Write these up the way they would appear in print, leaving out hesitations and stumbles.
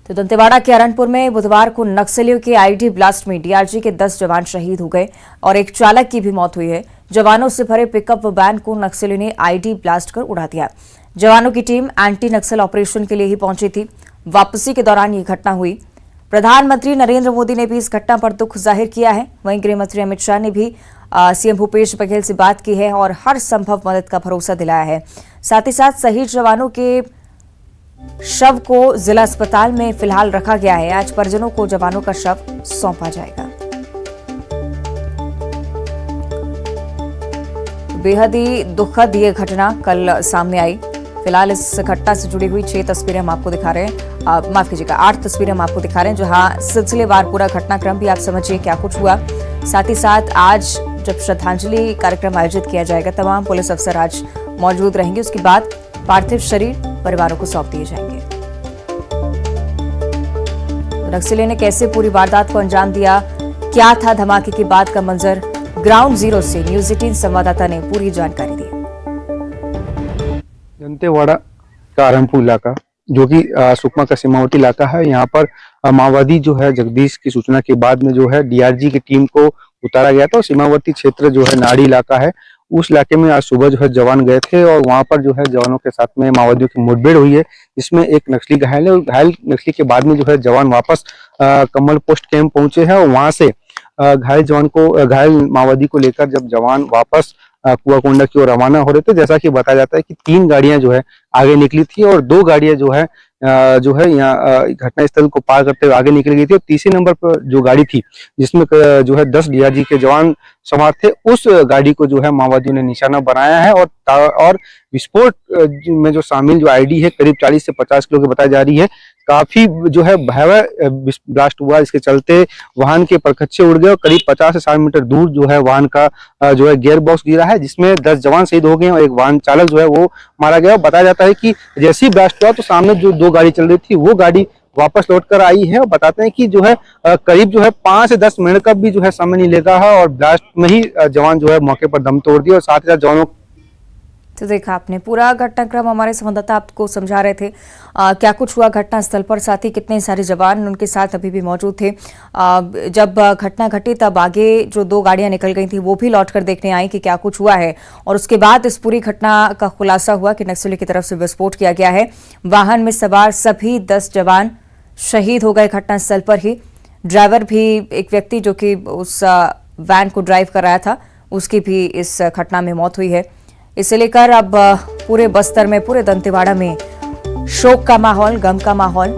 तो दंतेवाड़ा के अरनपुर में बुधवार को नक्सलियों के आईडी ब्लास्ट में डीआरजी के 10 जवान शहीद हो गए और एक चालक की भी मौत हुई है। जवानों से भरे पिकअप वैन को नक्सलियों ने आईडी ब्लास्ट कर उड़ा दिया। जवानों की टीम एंटी नक्सल ऑपरेशन के लिए ही पहुंची थी। वापसी के दौरान ये घटना हुई। प्रधानमंत्री नरेंद्र मोदी ने भी इस घटना पर दुख जाहिर किया है। वहीं गृह मंत्री अमित शाह ने भी सीएम भूपेश बघेल से बात की है और हर संभव मदद का भरोसा दिलाया है। साथ ही साथ शहीद जवानों के शव को जिला अस्पताल में फिलहाल रखा गया है। आज परिजनों को जवानों का शव सौंपा जाएगा। बेहद ही दुखद ये घटना कल सामने आई। फिलहाल इस घटना से जुड़ी हुई 6 तस्वीरें हम आपको दिखा रहे हैं। माफ कीजिएगा, 8 तस्वीरें हम आपको दिखा रहे हैं, जहां सिलसिलेवार पूरा घटनाक्रम भी आप समझिए क्या कुछ हुआ। साथ ही साथ आज जब श्रद्धांजलि कार्यक्रम आयोजित किया जाएगा, तमाम पुलिस अफसर आज मौजूद रहेंगे। उसके बाद पार्थिव शरीर परिवारों को सौंप दिए जाएंगे। नक्सलियों ने कैसे पूरी वारदात को अंजाम दिया, क्या था धमाके के बाद का मंजर, ग्राउंड जीरो से न्यूज 18 संवाददाता ने पूरी जानकारी दी। दंतेवाड़ा का अरनपुर इलाका जो कि सुकमा का सीमावर्ती इलाका है, यहाँ पर माओवादी जो है जगदीश की सूचना के बाद में जो है डीआरजी की टीम को उतारा गया था। सीमावर्ती क्षेत्र जो है नाड़ी इलाका है, उस इलाके में आज सुबह जो है जवान गए थे और वहां पर जो है जवानों के साथ में माओवादियों की मुठभेड़ हुई है, जिसमें एक नक्सली घायल है। और घायल नक्सली के बाद में जो है जवान वापस कमल पोस्ट कैंप पहुंचे हैं और वहां से घायल माओवादी को लेकर जब जवान वापस कुआकोंडा की ओर रवाना हो रहे थे, जैसा कि बताया जाता है कि 3 गाड़ियां जो है आगे निकली थी और 2 गाड़ियां जो है यहाँ घटनास्थल को पार करते हुए आगे निकल गई थी। और तीसरे नंबर पर जो गाड़ी थी जिसमें जो है 10 डीआरजी के जवान सवार थे, उस गाड़ी को जो है माओवादियों ने निशाना बनाया है और विस्फोट में जो शामिल जो आईडी है करीब 40 से 50 किलो की बताई जा रही है। काफी जो है भयावह ब्लास्ट हुआ, इसके चलते वाहन के परखच्चे उड़ गए और करीब 50 से 60 मीटर दूर जो है वाहन का जो है गियर बॉक्स गिरा है, जिसमें 10 जवान शहीद हो गए और एक वाहन चालक जो है वो मारा गया। बताया जाता है कि जैसे ही ब्लास्ट हुआ तो सामने जो 2 गाड़ी चल रही थी वो गाड़ी वापस लौट कर आई है और बताते हैं कि जो है करीब जो है 5 से 10 मिनट का भी जो है समय नहीं लेगा है और ब्लास्ट में ही जवान जो है मौके पर दम तोड़ दिया और साथ ही साथ जवानों। तो देखा आपने पूरा घटनाक्रम, हमारे संवाददाता आपको समझा रहे थे क्या कुछ हुआ घटना स्थल पर, साथ ही कितने सारे जवान उनके साथ अभी भी मौजूद थे। जब घटना घटी तब आगे जो 2 गाड़ियां निकल गई थी वो भी लौटकर देखने आई कि क्या कुछ हुआ है और उसके बाद इस पूरी घटना का खुलासा हुआ कि नक्सलियों की तरफ से विस्फोट किया गया है। वाहन में सवार सभी 10 जवान शहीद हो गए घटनास्थल पर ही। ड्राइवर भी, एक व्यक्ति जो कि उस वैन को ड्राइव कर रहा था, उसकी भी इस घटना में मौत हुई है। इसे लेकर अब पूरे बस्तर में, पूरे दंतेवाड़ा में शोक का माहौल, गम का माहौल।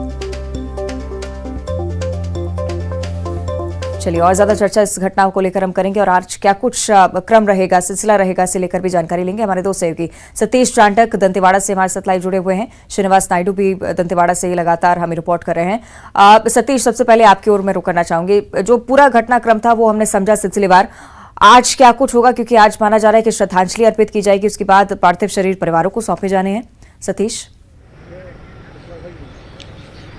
चलिए और ज्यादा चर्चा इस घटना को लेकर हम करेंगे और आज क्या कुछ क्रम रहेगा, सिलसिला रहेगा, इसे लेकर भी जानकारी लेंगे। हमारे 2 सहयोगी सतीश चांडक दंतेवाड़ा से हमारे साथ लाइव जुड़े हुए हैं, श्रीनिवास नायडू भी दंतेवाड़ा से लगातार हमें रिपोर्ट कर रहे हैं। सतीश, सबसे पहले आपकी ओर में रुक करना चाहूंगी। जो पूरा घटनाक्रम था वो हमने समझा सिलसिलेवार, आज क्या कुछ होगा, क्योंकि आज माना जा रहा है कि श्रद्धांजलि अर्पित की जाएगी, उसके बाद पार्थिव शरीर परिवारों को सौंपे जाने हैं। सतीश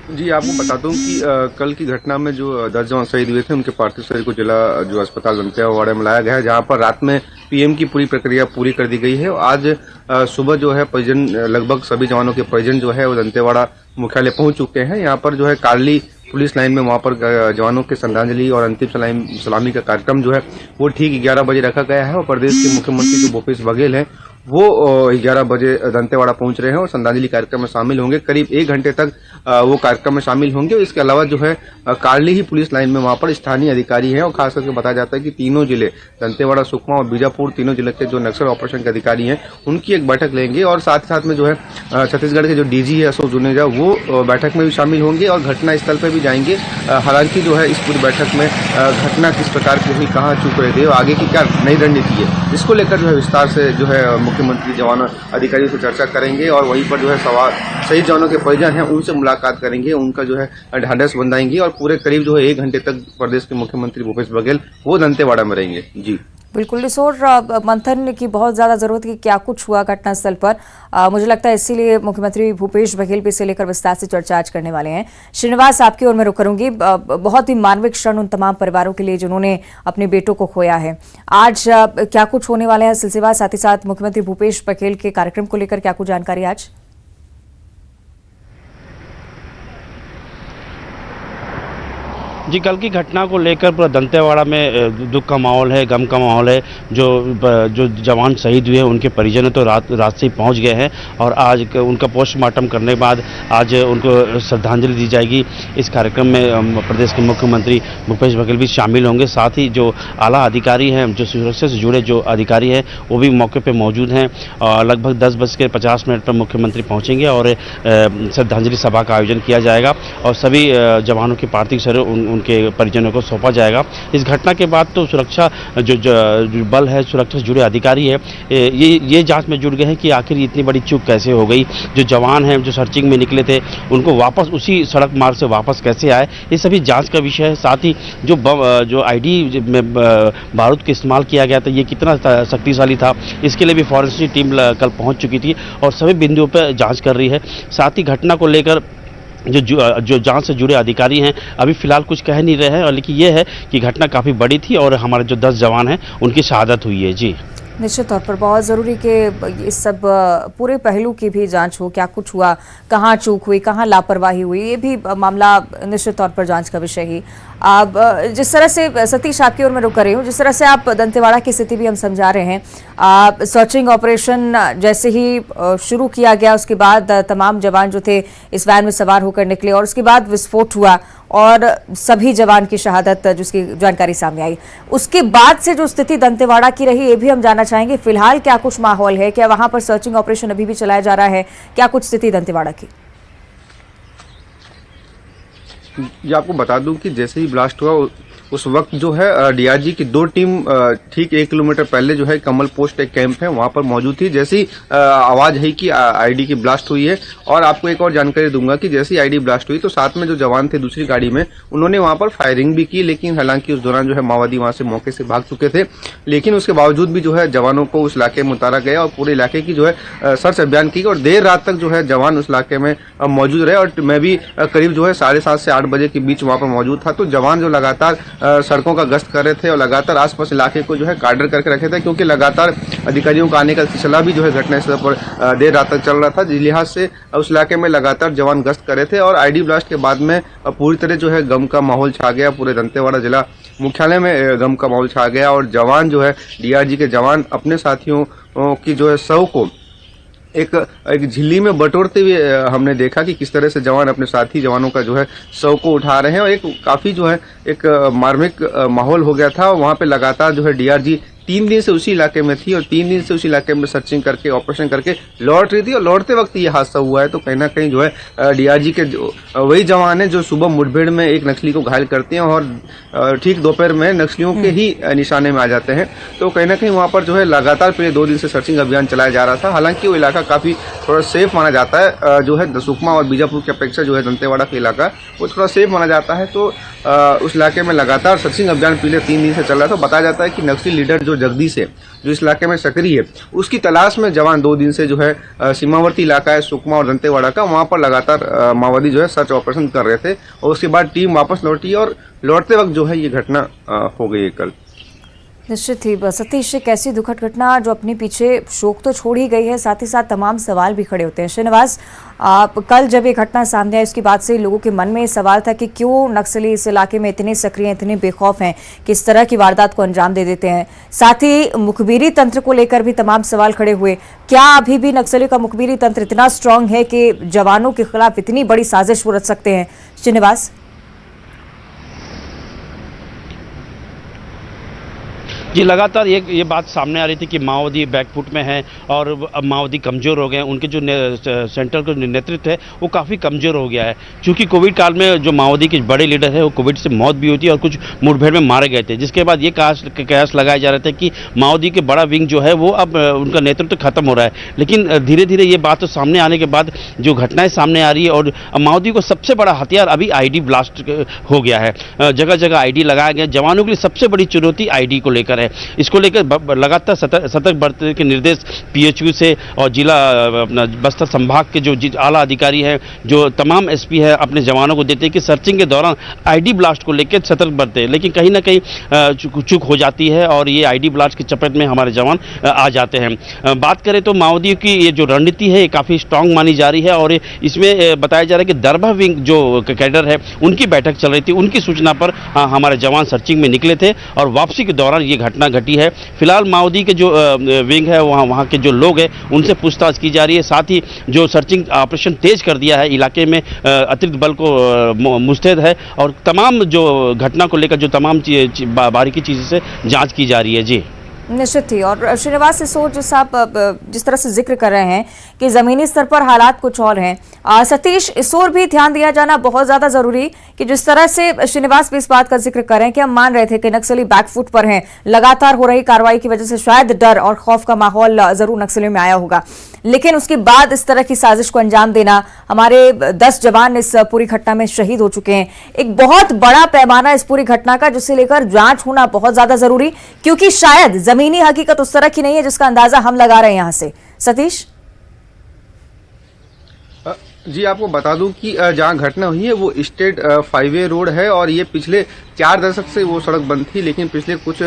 जी, आपको बता दूं कि कल की घटना में जो 10 जवान शहीद हुए थे उनके पार्थिव शरीर को जिला जो अस्पताल दंतेवाड़ा में लाया गया है, जहां पर रात में पीएम की पूरी प्रक्रिया पूरी कर दी गई है। और आज सुबह जो है परिजन, लगभग सभी जवानों के परिजन जो है वो दंतेवाड़ा मुख्यालय पहुंच चुके हैं। यहाँ पर जो है कार्ली पुलिस लाइन में वहां पर जवानों के श्रद्धांजलि और अंतिम सलामी का कार्यक्रम जो है वो ठीक 11 बजे रखा गया है। और प्रदेश के मुख्यमंत्री जो भूपेश बघेल हैं वो 11 बजे दंतेवाड़ा पहुंच रहे हैं और श्रद्धांजलि कार्यक्रम में शामिल होंगे। करीब 1 घंटे तक वो कार्यक्रम में शामिल होंगे। इसके अलावा जो है कार्ली ही पुलिस लाइन में वहां पर स्थानीय अधिकारी हैं और खास करके बताया जाता है कि तीनों जिले, दंतेवाड़ा, सुकमा और बीजापुर, तीनों जिले के जो नक्सल ऑपरेशन के अधिकारी हैं उनकी एक बैठक लेंगे। और साथ ही साथ में जो है छत्तीसगढ़ के जो डीजी है अशोक जुनेजा, वो बैठक में भी शामिल होंगे और घटना स्थल पर भी जाएंगे। हालांकि जो है इस पूरी बैठक में घटना किस प्रकार की हुई, कहाँ चूक रहे थे और आगे की क्या नई रणनीति है, इसको लेकर जो है विस्तार से जो है मुख्यमंत्री जवान अधिकारियों से चर्चा करेंगे। और वहीं पर जो है शहीद जवानों के परिजन हैं उनसे मुलाकात करेंगे, उनका जो है ढांढस बंधाएंगे और पूरे करीब जो है 1 घंटे तक प्रदेश के मुख्यमंत्री भूपेश बघेल वो दंतेवाड़ा में रहेंगे। जी बिल्कुल, इस और मंथन की बहुत ज्यादा जरूरत है कि क्या कुछ हुआ घटनास्थल पर। मुझे लगता है इसीलिए मुख्यमंत्री भूपेश बघेल भी इसे लेकर विस्तार से चर्चा आज करने वाले हैं। श्रीनिवास, आपकी ओर में रुक करूंगी। बहुत ही मानविक क्षण उन तमाम परिवारों के लिए जिन्होंने अपने बेटों को खोया है। आज क्या कुछ होने वाला है सिलसिला, साथ ही साथ मुख्यमंत्री भूपेश बघेल के कार्यक्रम को लेकर क्या कुछ जानकारी आज? जी, कल की घटना को लेकर पूरा दंतेवाड़ा में दुख का माहौल है, गम का माहौल है। जो जवान शहीद हुए हैं उनके परिजन तो रात से ही पहुंच गए हैं और आज उनका पोस्टमार्टम करने के बाद आज उनको श्रद्धांजलि दी जाएगी। इस कार्यक्रम में प्रदेश के मुख्यमंत्री भूपेश बघेल भी शामिल होंगे। साथ ही जो आला अधिकारी हैं, जो सुरक्षा से जुड़े जो अधिकारी हैं, वो भी मौके पर मौजूद हैं। लगभग 10:50 पर मुख्यमंत्री पहुँचेंगे और श्रद्धांजलि सभा का आयोजन किया जाएगा और सभी जवानों के पार्थिव शरीर उनके परिजनों को सौंपा जाएगा। इस घटना के बाद तो सुरक्षा जो बल है, सुरक्षा से जुड़े अधिकारी है, ये जांच में जुड़ गए हैं कि आखिर इतनी बड़ी चूक कैसे हो गई। जो जवान हैं जो सर्चिंग में निकले थे उनको वापस उसी सड़क मार्ग से वापस कैसे आए, ये सभी जांच का विषय है। साथ ही जो आईडी में बारूद का इस्तेमाल किया गया था, ये कितना शक्तिशाली था, इसके लिए भी फॉरेंसिक टीम कल पहुँच चुकी थी और सभी बिंदुओं पर जाँच कर रही है। साथ ही घटना को लेकर जो जांच से जुड़े अधिकारी हैं अभी फिलहाल कुछ कह नहीं रहे हैं, और लेकिन ये है कि घटना काफ़ी बड़ी थी और हमारे जो 10 जवान हैं उनकी शहादत हुई है। जी, निश्चित तौर पर बहुत ज़रूरी कि इस सब पूरे पहलू की भी जांच हो, क्या कुछ हुआ, कहाँ चूक हुई, कहाँ लापरवाही हुई, ये भी मामला निश्चित तौर पर जांच का विषय ही। अब जिस तरह से सतीश आपकी ओर में रुक रही हूँ, जिस तरह से आप दंतेवाड़ा की स्थिति भी हम समझा रहे हैं, सर्चिंग ऑपरेशन जैसे ही शुरू किया गया उसके बाद तमाम जवान जो थे इस वैन में सवार होकर निकले और उसके बाद विस्फोट हुआ और सभी जवान की शहादत जिसकी जानकारी सामने आई, उसके बाद से जो स्थिति दंतेवाड़ा की रही ये भी हम जानना चाहेंगे। फिलहाल क्या कुछ माहौल है, क्या वहां पर सर्चिंग ऑपरेशन अभी भी चलाया जा रहा है, क्या कुछ स्थिति दंतेवाड़ा की? ये आपको बता दूं कि जैसे ही ब्लास्ट हुआ उस वक्त जो है डीआरजी की 2 टीम ठीक 1 किलोमीटर पहले जो है कमल पोस्ट एक कैंप है वहां पर मौजूद थी। जैसी आवाज है कि आईडी की ब्लास्ट हुई है, और आपको एक और जानकारी दूंगा कि जैसी आईडी ब्लास्ट हुई तो साथ में जो जवान थे दूसरी गाड़ी में उन्होंने वहां पर फायरिंग भी की, लेकिन हालांकि उस दौरान जो है माओवादी वहां से मौके से भाग चुके थे। लेकिन उसके बावजूद भी जो है जवानों को उस इलाके में उतारा गया और पूरे इलाके की जो है सर्च अभियान की और देर रात तक जो है जवान उस इलाके में मौजूद रहे। और मैं भी करीब जो है 7:30 से 8 बजे के बीच वहां पर मौजूद था। तो जवान जो लगातार सड़कों का गश्त कर रहे थे और लगातार आसपास इलाके को जो है गार्डर करके रखे थे, क्योंकि लगातार अधिकारियों का आने का सिलसिला भी जो है घटनास्थल पर देर रात तक चल रहा था। जिस लिहाज से उस इलाके में लगातार जवान गश्त कर रहे थे और आईडी ब्लास्ट के बाद में पूरी तरह जो है गम का माहौल छा गया। पूरे दंतेवाड़ा जिला मुख्यालय में गम का माहौल छा गया और जवान जो है डीआरजी के जवान अपने साथियों की जो है शव को एक झिल्ली में बटोरते हुए हमने देखा कि किस तरह से जवान अपने साथी जवानों का जो है शव को उठा रहे हैं। और एक काफी जो है एक मार्मिक माहौल हो गया था। वहां पे लगातार जो है डीआरजी 3 दिन से उसी इलाके में थी और 3 दिन से उसी इलाके में सर्चिंग करके ऑपरेशन करके लौट रही थी और लौटते वक्त ये हादसा हुआ है। तो कहीं ना कहीं जो है डीआरजी के वही जवान है जो सुबह मुठभेड़ में एक नक्सली को घायल करते हैं और ठीक दोपहर में नक्सलियों के ही निशाने में आ जाते हैं। तो कहीं ना कहीं वहाँ पर जो है लगातार पिछले 2 दिन से सर्चिंग अभियान चलाया जा रहा था। हालांकि वो इलाका काफी थोड़ा सेफ माना जाता है, जो है सुकमा और बीजापुर की अपेक्षा जो है दंतेवाड़ा का इलाका वो थोड़ा सेफ माना जाता है। तो उस इलाके में लगातार सर्चिंग अभियान पिछले 3 दिन से चल रहा था। बताया जाता है कि नक्सली लीडर जो जगदीश है जो इस इलाके में सक्रिय है, उसकी तलाश में जवान 2 दिन से जो है सीमावर्ती इलाका है सुकमा और दंतेवाड़ा का, वहां पर लगातार माओवादी जो है सर्च ऑपरेशन कर रहे थे और उसके बाद टीम वापस लौटी और लौटते वक्त जो है ये घटना हो गई है कल। निश्चित ही सतीश, एक ऐसी दुखद घटना जो अपने पीछे शोक तो छोड़ ही गई है, साथ ही साथ तमाम सवाल भी खड़े होते हैं। श्रीनिवास, कल जब ये घटना सामने आई उसके बाद से लोगों के मन में ये सवाल था कि क्यों नक्सली इस इलाके में इतने सक्रिय, इतने बेखौफ हैं, किस तरह की वारदात को अंजाम दे देते हैं। साथ ही मुखबिरी तंत्र को लेकर भी तमाम सवाल खड़े हुए। क्या अभी भी नक्सलियों का मुखबिरी तंत्र इतना स्ट्रांग है कि जवानों के खिलाफ इतनी बड़ी साजिश वो रच सकते हैं? श्रीनिवास, जी, लगातार ये बात सामने आ रही थी कि माओवादी बैकफुट में हैं और अब माओवादी कमज़ोर हो गए हैं। उनके जो सेंटर का जो नेतृत्व है वो काफ़ी कमज़ोर हो गया है, क्योंकि कोविड काल में जो माओवादी के बड़े लीडर है वो कोविड से मौत भी हुई थी और कुछ मुठभेड़ में मारे गए थे, जिसके बाद ये कयास लगाया जा रहा था कि माओवादी के बड़ा विंग जो है वो अब उनका नेतृत्व खत्म हो रहा है। लेकिन धीरे धीरे ये बात तो सामने आने के बाद जो घटनाएं सामने आ रही है और माओवादी को सबसे बड़ा हथियार अभी आईडी ब्लास्ट हो गया है। जगह जगह आईडी लगाया गया। जवानों के लिए सबसे बड़ी चुनौती आईडी को लेकर कैडर है। इसको लेकर लगातार सतर्क बरतने के निर्देश पीएचयू से और जिला अपना बस्तर संभाग के जो आला अधिकारी हैं, जो तमाम एसपी है, अपने जवानों को देते हैं कि सर्चिंग के दौरान आईडी ब्लास्ट को लेकर सतर्क बरते। लेकिन कहीं ना कहीं चूक हो जाती है और ये आईडी ब्लास्ट की चपेट में हमारे जवान आ जाते हैं। बात करें तो माओवादियों की ये जो रणनीति है काफ़ी स्ट्रांग मानी जा रही है और इसमें बताया जा रहा है कि दरबा विंग जो कैडर है उनकी बैठक चल रही थी, उनकी सूचना पर हमारे जवान सर्चिंग में निकले थे और वापसी के दौरान ये घटना घटी है। फिलहाल माओवादी के जो विंग है वहाँ के जो लोग हैं उनसे पूछताछ की जा रही है। साथ ही जो सर्चिंग ऑपरेशन तेज कर दिया है, इलाके में अतिरिक्त बल को मुस्तैद है और तमाम जो घटना को लेकर जो तमाम बारीकी चीज़ों से जांच की जा रही है। जी निश्चित ही। और श्रीनिवास सिसोद जो साहब जिस तरह से जिक्र कर रहे हैं कि जमीनी स्तर पर हालात कुछ और हैं, सतीश इस ओर भी ध्यान दिया जाना बहुत ज्यादा जरूरी कि जिस तरह से श्रीनिवास भी इस बात का जिक्र कर रहे हैं कि हम मान रहे थे कि नक्सली बैकफुट पर हैं, लगातार हो रही कार्रवाई की वजह से शायद डर और खौफ का माहौल जरूर नक्सलियों में आया होगा, लेकिन उसके बाद इस तरह की साजिश को अंजाम देना, हमारे 10 जवान इस पूरी घटना में शहीद हो चुके हैं। एक बहुत बड़ा पैमाना इस पूरी घटना का जिसे लेकर जांच होना बहुत ज्यादा जरूरी, क्योंकि शायद जमीनी हकीकत उस तरह की नहीं है जिसका अंदाजा हम लगा रहे हैं यहां से। सतीश जी, आपको बता दूं कि जहां घटना हुई है वो स्टेट 5A रोड है और ये पिछले 4 दशक से वो सड़क बंद थी, लेकिन पिछले कुछ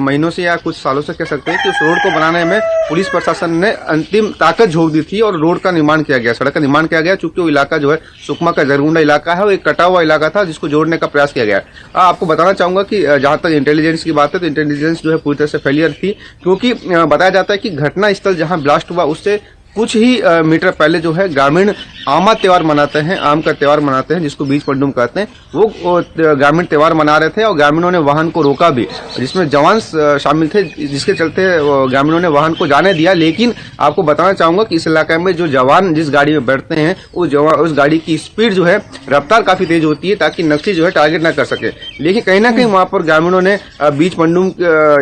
महीनों से या कुछ सालों से कह सकते हैं कि उस रोड को बनाने में पुलिस प्रशासन ने अंतिम ताकत झोंक दी थी और रोड का निर्माण किया गया, सड़क का निर्माण किया गया। चूंकि वो इलाका जो है सुकमा का जरगुंडा इलाका है, वो एक कटा हुआ इलाका था जिसको जोड़ने का प्रयास किया गया। आपको बताना चाहूंगा कि जहां तक इंटेलिजेंस की बात है तो इंटेलिजेंस जो है पूरी तरह से फेलियर थी, क्योंकि बताया जाता है कि घटना स्थल जहां ब्लास्ट हुआ उससे कुछ ही मीटर पहले जो है ग्रामीण आमा त्योहार मनाते हैं, आम का त्योहार मनाते हैं जिसको बीज पंडुम कहते हैं। वो ग्रामीण त्योहार मना रहे थे और ग्रामीणों ने वाहन को रोका भी, जिसमें जवान शामिल थे, जिसके चलते ग्रामीणों ने वाहन को जाने दिया। लेकिन आपको बताना चाहूंगा कि इस इलाके में जो जवान जिस गाड़ी में बैठते हैं उस गाड़ी की स्पीड जो है, रफ्तार काफी तेज होती है ताकि नक्सली जो है टारगेट ना कर सके। लेकिन कहीं ना कहीं वहां पर ग्रामीणों ने बीज पंडुम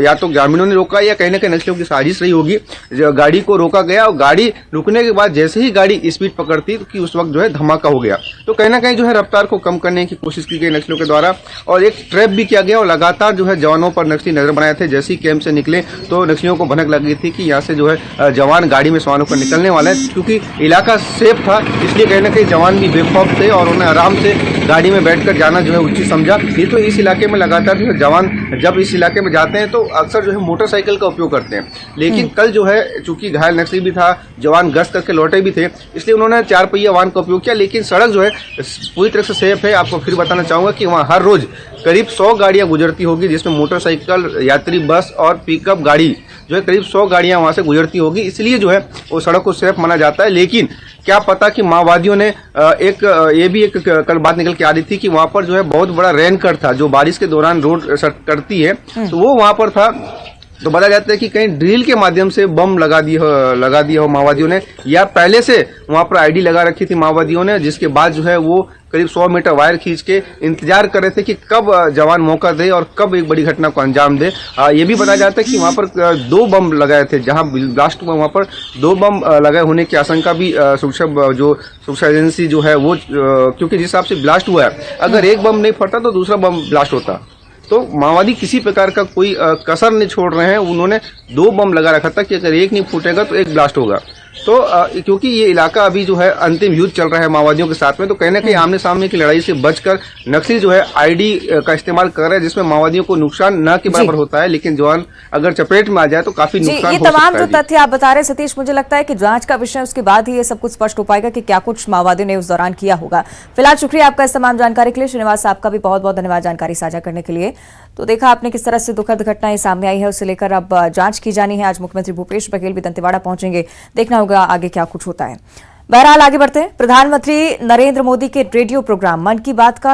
या तो ग्रामीणों ने रोका या कहीं ना कहीं नक्सलियों की साजिश रही होगी, गाड़ी को रोका गया और गाड़ी रुकने के बाद जैसे ही गाड़ी स्पीड पकड़ती कि उस वक्त जो है धमाका हो गया। तो कहीं ना कहीं जो है रफ्तार को कम करने की कोशिश की गई नक्सलियों के द्वारा और एक ट्रैप भी किया गया और लगातार जो है जवानों पर नक्सली नजर बनाए थे। जैसे ही कैंप से निकले तो नक्सलियों को भनक लग गई थी कि यहाँ से जो है जवान गाड़ी में सवार होकर निकलने वाले हैं, क्योंकि इलाका सेफ था इसलिए कहीं ना कहीं जवान भी बेखौफ थे और उन्हें आराम से गाड़ी में बैठकर जाना जो है उचित समझा। ये तो इस इलाके में लगातार जो है जवान जब इस इलाके में जाते हैं तो अक्सर जो है मोटरसाइकिल का उपयोग करते हैं, लेकिन कल जो है चूंकि घायल नक्सली भी था, जवान गश्त करके लौटे भी थे, इसलिए उन्होंने 4 पहिया वाहन का उपयोग किया। लेकिन सड़क जो है पूरी तरह से सेफ है। आपको फिर बताना चाहूंगा कि वहाँ हर रोज करीब 100 गाड़ियां गुजरती होगी, जिसमें मोटरसाइकिल, यात्री बस और पिकअप गाड़ी जो है करीब 100 गाड़ियां वहां से गुजरती होगी, इसलिए जो है वो सड़क को सेफ माना जाता है। लेकिन क्या पता कि माओवादियों ने ये भी एक कल बात निकल के आ रही थी कि वहां पर जो है बहुत बड़ा रेन कट था, जो बारिश के दौरान रोड कटती है, तो वो वहां पर था। तो बताया जाता है कि कहीं ड्रिल के माध्यम से बम लगा दिया हो माओवादियों ने, या पहले से वहां पर आईडी लगा रखी थी माओवादियों ने, जिसके बाद जो है वो करीब 100 मीटर वायर खींच के इंतजार कर रहे थे कि कब जवान मौका दे और कब एक बड़ी घटना को अंजाम दे। ये भी बताया जाता है कि वहां पर 2 बम लगाए थे, जहां ब्लास्ट हुआ वहां पर 2 बम लगाए होने की आशंका भी सुरक्षा एजेंसी जो है वो, क्योंकि जिस हिसाब से ब्लास्ट हुआ है, अगर एक बम नहीं फटता तो दूसरा बम ब्लास्ट होता। तो माओवादी किसी प्रकार का कोई कसर नहीं छोड़ रहे हैं। उन्होंने 2 बम लगा रखा था कि अगर एक नहीं फूटेगा तो एक ब्लास्ट होगा। तो क्योंकि ये इलाका अभी जो है अंतिम युद्ध चल रहा है माओवादियों के साथ में, तो कहीं ना कहीं आमने सामने की लड़ाई से बचकर नक्सली जो है आईडी का इस्तेमाल कर रहे हैं, जिसमें माओवादियों को नुकसान न के बराबर होता है, लेकिन जवान अगर चपेट में आ जाए तो काफी नुकसान हो सकता है। ये तमाम जो तथ्य आप बता रहे सतीश, मुझे लगता है कि जांच का विषय उसके बाद ही ये सब कुछ स्पष्ट हो पाएगा कि क्या कुछ माओवादियों ने उस दौरान किया होगा। फिलहाल शुक्रिया आपका इस तमाम जानकारी के लिए। श्रीनिवास, आपका भी बहुत बहुत धन्यवाद जानकारी साझा करने के लिए। तो देखा आपने किस तरह से दुखद घटनाएं सामने आई है, उसे लेकर अब जांच की जानी है। आज मुख्यमंत्री भूपेश बघेल भी दंतेवाड़ा पहुंचेंगे, देखना होगा आगे क्या कुछ होता है। बहरहाल आगे बढ़ते हैं। प्रधानमंत्री नरेंद्र मोदी के रेडियो प्रोग्राम मन की बात का